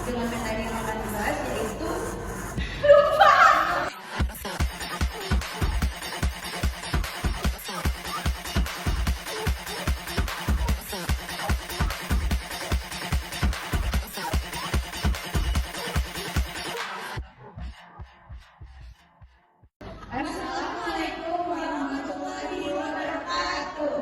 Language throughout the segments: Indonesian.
dengan materi yang akan dibahas yaitu Assalamualaikum warahmatullahi wabarakatuh.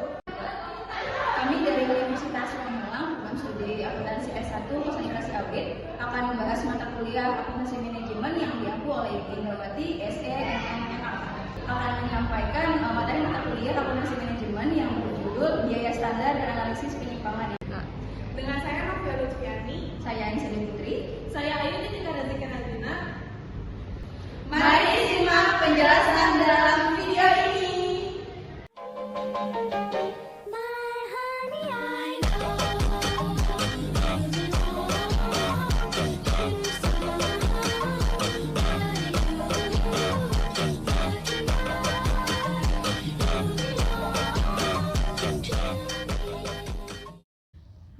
Kami dari Universitas Malang, program studi akuntansi S1 konsentrasi audit, akan membahas mata kuliah akuntansi manajemen yang diampu oleh Indrawati SEMMA. Akan menyampaikan materi mata kuliah akuntansi manajemen yang berjudul biaya standar dan analisis penyimpangan. Dengan saya Novia Lutfiani, Saya Aisyah Putri. saya Ayu Tika Datika Nadina. Mari simak penjelasan dalam video ini.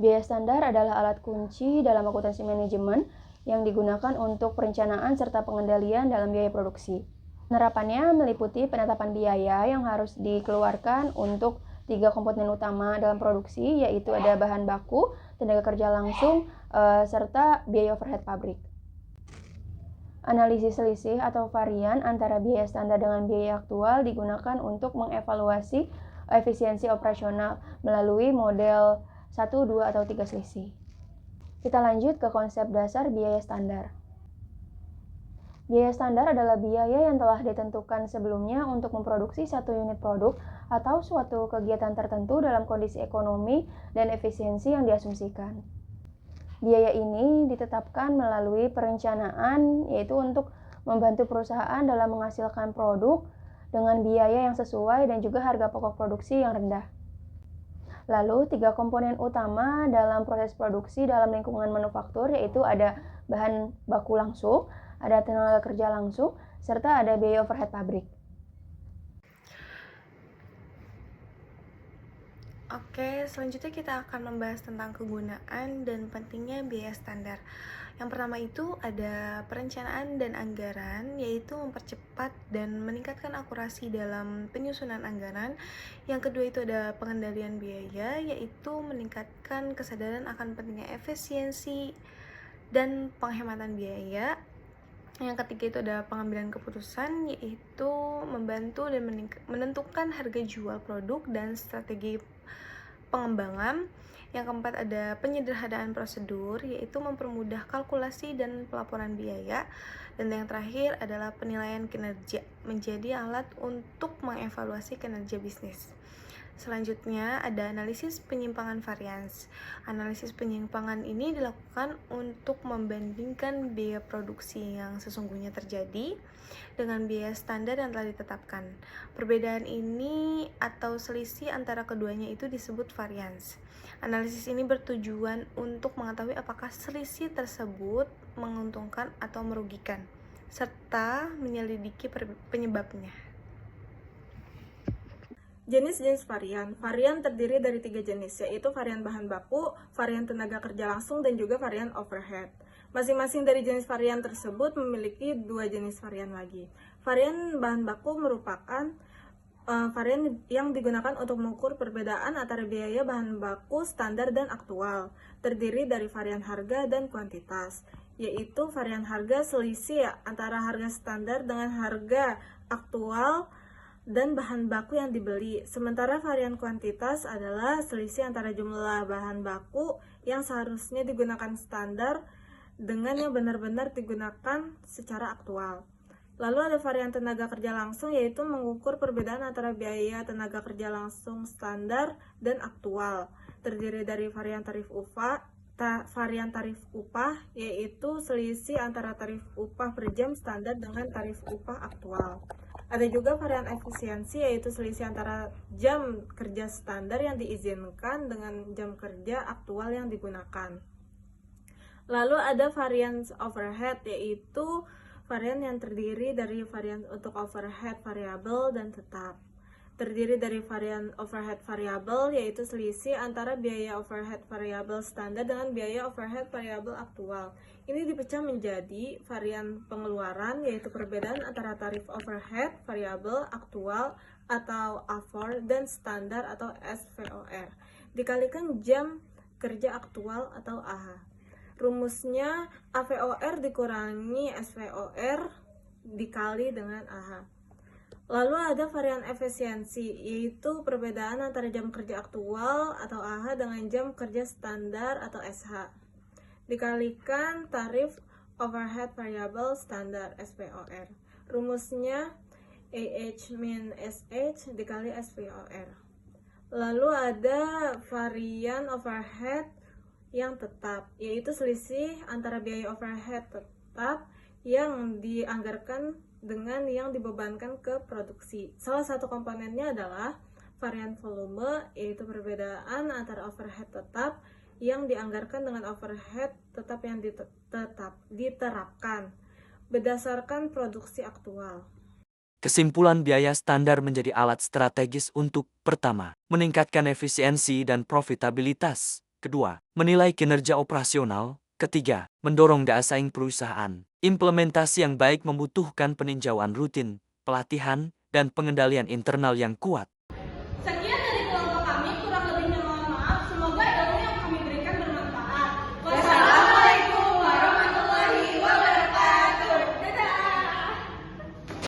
Biaya standar adalah alat kunci dalam akuntansi manajemen yang digunakan untuk perencanaan serta pengendalian dalam biaya produksi. Penerapannya meliputi penetapan biaya yang harus dikeluarkan untuk 3 komponen utama dalam produksi, yaitu ada bahan baku, tenaga kerja langsung, serta biaya overhead pabrik. Analisis selisih atau varian antara biaya standar dengan biaya aktual digunakan untuk mengevaluasi efisiensi operasional melalui model 1, 2, atau 3 selisih. Kita lanjut ke konsep dasar biaya standar. Biaya standar adalah biaya yang telah ditentukan sebelumnya untuk memproduksi satu unit produk atau suatu kegiatan tertentu dalam kondisi ekonomi dan efisiensi yang diasumsikan. Biaya ini ditetapkan melalui perencanaan, yaitu untuk membantu perusahaan dalam menghasilkan produk dengan biaya yang sesuai dan juga harga pokok produksi yang rendah. Lalu, 3 komponen utama dalam proses produksi dalam lingkungan manufaktur yaitu ada bahan baku langsung, ada tenaga kerja langsung, serta ada biaya overhead pabrik. Oke, selanjutnya kita akan membahas tentang kegunaan dan pentingnya biaya standar. Yang pertama itu ada perencanaan dan anggaran, yaitu mempercepat dan meningkatkan akurasi dalam penyusunan anggaran. Yang kedua itu ada pengendalian biaya, yaitu meningkatkan kesadaran akan pentingnya efisiensi dan penghematan biaya. Yang ketiga itu ada pengambilan keputusan, yaitu membantu dan menentukan harga jual produk dan strategi pengembangan. Yang keempat ada penyederhanaan prosedur, yaitu mempermudah kalkulasi dan pelaporan biaya. Dan yang terakhir adalah penilaian kinerja, menjadi alat untuk mengevaluasi kinerja bisnis. Selanjutnya ada analisis penyimpangan varians. Analisis penyimpangan ini dilakukan untuk membandingkan biaya produksi yang sesungguhnya terjadi dengan biaya standar yang telah ditetapkan. Perbedaan ini atau selisih antara keduanya itu disebut varians. Analisis ini bertujuan untuk mengetahui apakah selisih tersebut menguntungkan atau merugikan, serta menyelidiki penyebabnya. Jenis-jenis varian. Varian terdiri dari 3 jenis, yaitu varian bahan baku, varian tenaga kerja langsung, dan juga varian overhead. Masing-masing dari jenis varian tersebut memiliki 2 jenis varian lagi. Varian bahan baku merupakan varian yang digunakan untuk mengukur perbedaan antara biaya bahan baku standar dan aktual, terdiri dari varian harga dan kuantitas, yaitu varian harga selisih antara harga standar dengan harga aktual dan bahan baku yang dibeli. Sementara varian kuantitas adalah selisih antara jumlah bahan baku yang seharusnya digunakan standar dengan yang benar-benar digunakan secara aktual. Lalu ada varian tenaga kerja langsung, yaitu mengukur perbedaan antara biaya tenaga kerja langsung standar dan aktual, terdiri dari varian tarif upah, yaitu selisih antara tarif upah per jam standar dengan tarif upah aktual. Ada juga varian efisiensi, yaitu selisih antara jam kerja standar yang diizinkan dengan jam kerja aktual yang digunakan. Lalu ada varian overhead, yaitu varian yang terdiri dari varian untuk overhead variabel dan tetap, terdiri dari varian overhead variabel, yaitu selisih antara biaya overhead variabel standar dengan biaya overhead variabel aktual. Ini dipecah menjadi varian pengeluaran, yaitu perbedaan antara tarif overhead variabel aktual atau AVOR dan standar atau SVOR, dikalikan jam kerja aktual atau AH. Rumusnya AVOR dikurangi SVOR dikali dengan AH. Lalu ada varian efisiensi, yaitu perbedaan antara jam kerja aktual atau AH dengan jam kerja standar atau SH, dikalikan tarif overhead variable standar SVOR. Rumusnya AH min SH dikali SVOR. Lalu ada varian overhead yang tetap, yaitu selisih antara biaya overhead tetap yang dianggarkan dengan yang dibebankan ke produksi. Salah satu komponennya adalah varian volume, yaitu perbedaan antara overhead tetap yang dianggarkan dengan overhead tetap yang diterapkan berdasarkan produksi aktual. Kesimpulan, biaya standar menjadi alat strategis untuk: pertama, meningkatkan efisiensi dan profitabilitas; kedua, menilai kinerja operasional; ketiga, mendorong daya saing perusahaan. Implementasi yang baik membutuhkan peninjauan rutin, pelatihan, dan pengendalian internal yang kuat.